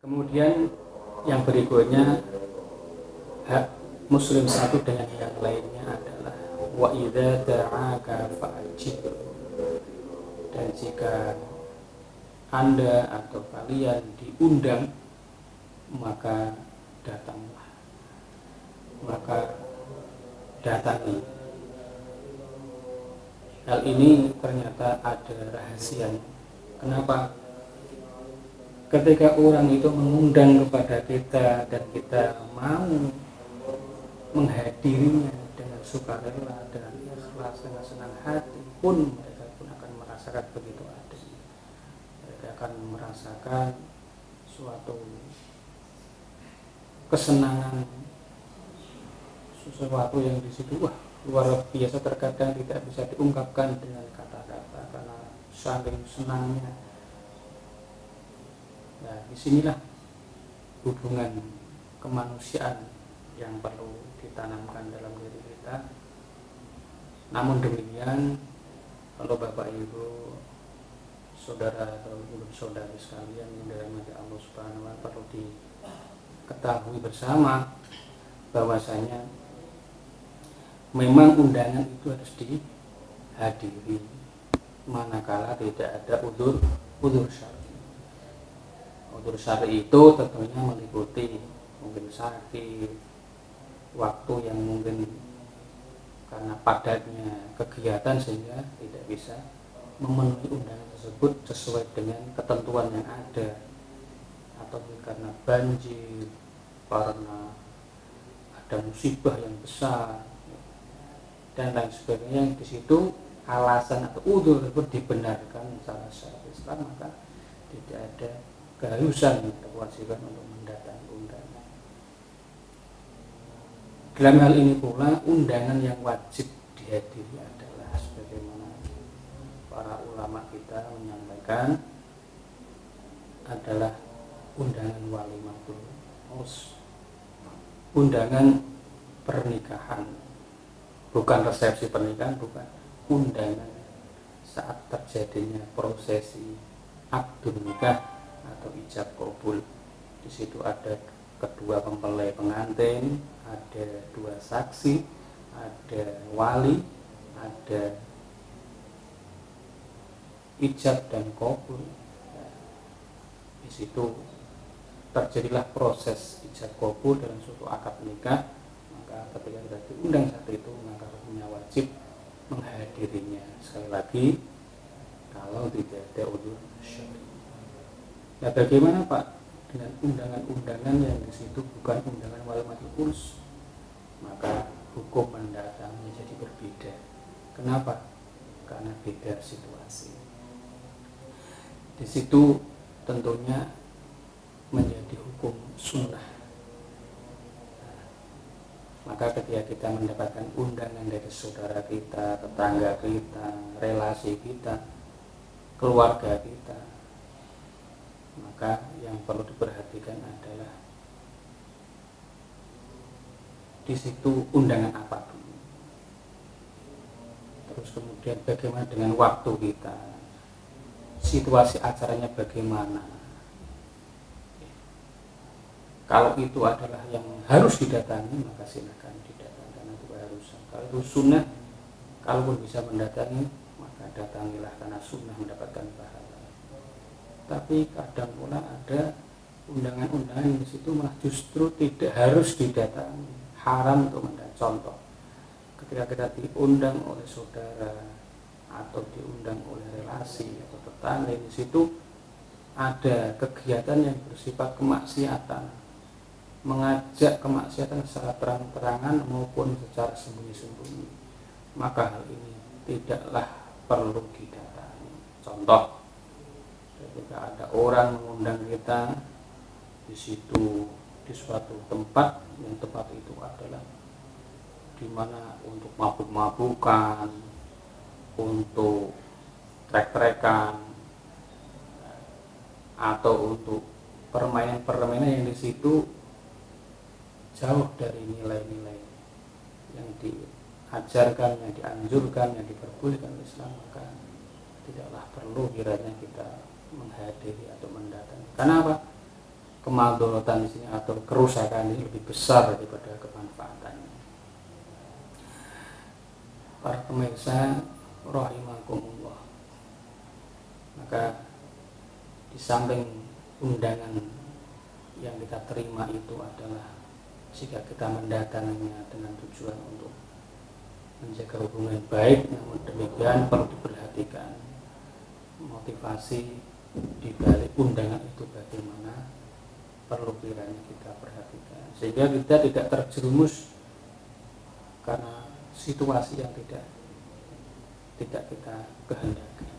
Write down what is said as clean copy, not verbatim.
Kemudian yang berikutnya, hak muslim satu dengan yang lainnya adalah wa idza da'aka fa'ajib. Dan jika Anda atau kalian diundang, maka datanglah, maka datangi. Hal ini ternyata ada rahasianya. Kenapa? Ketika orang itu mengundang kepada kita dan kita mau menghadirinya dengan sukarela, dengan ikhlas, dengan senang hati, pun mereka pun akan merasakan begitu adanya. Mereka akan merasakan suatu kesenangan, sesuatu yang di situ luar biasa, terkadang tidak bisa diungkapkan dengan kata-kata karena saking senangnya. Nah, disinilah hubungan kemanusiaan yang perlu ditanamkan dalam diri kita. Namun demikian, kalau Bapak Ibu, saudara atau saudari sekalian yang dirahmati Allah Subhanahu wa Ta'ala, perlu diketahui bersama bahwasanya memang undangan itu harus dihadiri manakala tidak ada udzur syar'i. Udzur syar'i itu tentunya meliputi mungkin sakit, waktu yang mungkin karena padatnya kegiatan sehingga tidak bisa memenuhi undangan tersebut sesuai dengan ketentuan yang ada, atau karena banjir, karena ada musibah yang besar dan lain sebagainya. Di situ alasan atau udzur tersebut dibenarkan secara syariat Islam, maka tidak ada keharusan atau kewajiban untuk mendatangi undangan. Dalam hal ini pula, undangan yang wajib dihadiri adalah sebagaimana para ulama kita menyampaikan adalah undangan walimatul urs, undangan pernikahan, bukan resepsi pernikahan, bukan, undangan saat terjadinya prosesi akad nikah atau ijab kabul. Di situ ada kedua mempelai pengantin, ada dua saksi, ada wali, ada ijab dan kabul. Di situ terjadilah proses ijab kabul dalam suatu akad nikah. Maka ketika kita diundang saat itu, maka hukumnya wajib menghadirinya. Sekali lagi, kalau tidak ada udzur syar'i. Nah, bagaimana Pak dengan undangan-undangan yang di situ bukan undangan walimatul urs? Maka hukum mendatanginya jadi berbeda. Kenapa? Karena beda situasi. Di situ tentunya menjadi hukum sunnah. Maka ketika kita mendapatkan undangan dari saudara kita, tetangga kita, relasi kita, keluarga kita, maka yang perlu diperhatikan adalah di situ undangan apa dulu. Terus kemudian bagaimana dengan waktu kita, situasi acaranya bagaimana. Kalau itu adalah yang harus didatangi, maka silakan didatangi karena itu keharusan. Kalau itu sunnah, kalaupun bisa mendatangi, maka datangilah karena sunnah mendapatkan pahala. Tapi kadang pula ada undangan-undangan di situ malah justru tidak harus didatangi, haram untuk mendatangi. Contoh, ketika kita diundang oleh saudara atau diundang oleh relasi atau tetangga, di situ ada kegiatan yang bersifat kemaksiatan, mengajak kemaksiatan secara terang-terangan maupun secara sembunyi-sembunyi, maka hal ini tidaklah perlu didatangi. Contoh, ketika ada orang mengundang kita di situ di suatu tempat, yang tempat itu adalah di mana untuk mabuk-mabukan, untuk trek-trekan, atau untuk permainan-permainan yang di situ jauh dari nilai-nilai yang diajarkan, yang dianjurkan, yang diperbolehkan oleh Islam, maka tidaklah perlu kiranya kita menghadiri atau mendatangi. Karena apa? kemadharatan di sini atau kerusakan ini lebih besar daripada kemanfaatannya. Para pemirsa rahimakumullah, maka di samping undangan yang kita terima itu adalah jika kita mendatanginya dengan tujuan untuk menjaga hubungan baik, namun demikian perlu diperhatikan motivasi di balik undangan itu bagaimana, perlu kiranya kita perhatikan sehingga kita tidak terjerumus karena situasi yang tidak kita kehendaki.